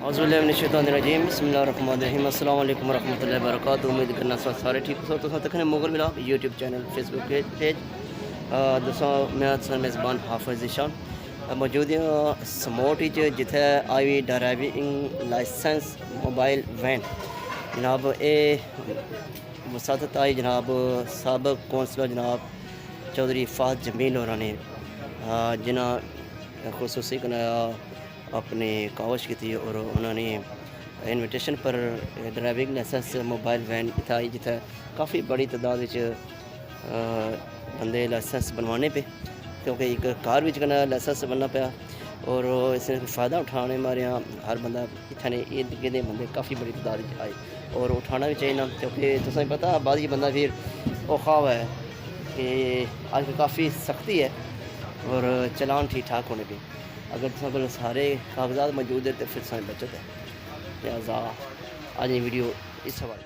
औज़ुबिल्लाहिमिनश्शैतानिर्रजीम बिस्मिल्लाहिर्रहमानिर्रहीम अस्सलाम वालेकुम वरहमतुल्लाहि वबरकातुहू। उम्मीद करना सारे ठीक हो। तो तक मुगल मिला यूट्यूब चैनल फेसबुक पेज दोस्तों मैं मेज़बान हाफिज़ ज़ीशान मौजूद हूँ समोट जिथे आई ड्राइविंग लाइसेंस मोबाइल वैन जनाब ए वसादत आई जनाब सबक कौंसलर जनाब चौधरी फाद जमील होर ने जिन्हें खसूसी कनाया अपनी कावश की और उन्होंने इनविटेशन पर ड्राइविंग लाइसेंस मोबाइल वैन इतना जिथे काफ़ी बड़ी तादाद बंदे लाइसेंस बनवाने पे क्योंकि एक कार भी कना लाइसेंस बनना पाया और इससे फ़ायदा उठाने मारे हर बंदा इतने इर्द गिर्द बंदे काफ़ी बड़ी तादाद आए और उठाना भी चाहिए ना क्योंकि तुसें पता बाद ही बंदा फिर औखाव है कि अज काफ़ी सख्ती है और चलान ठीक ठाक होने पे अगर तुम को सारे कागजात मौजूद है तो फिर सारी बचत है। लिहाजा आज ये वीडियो इस हवाले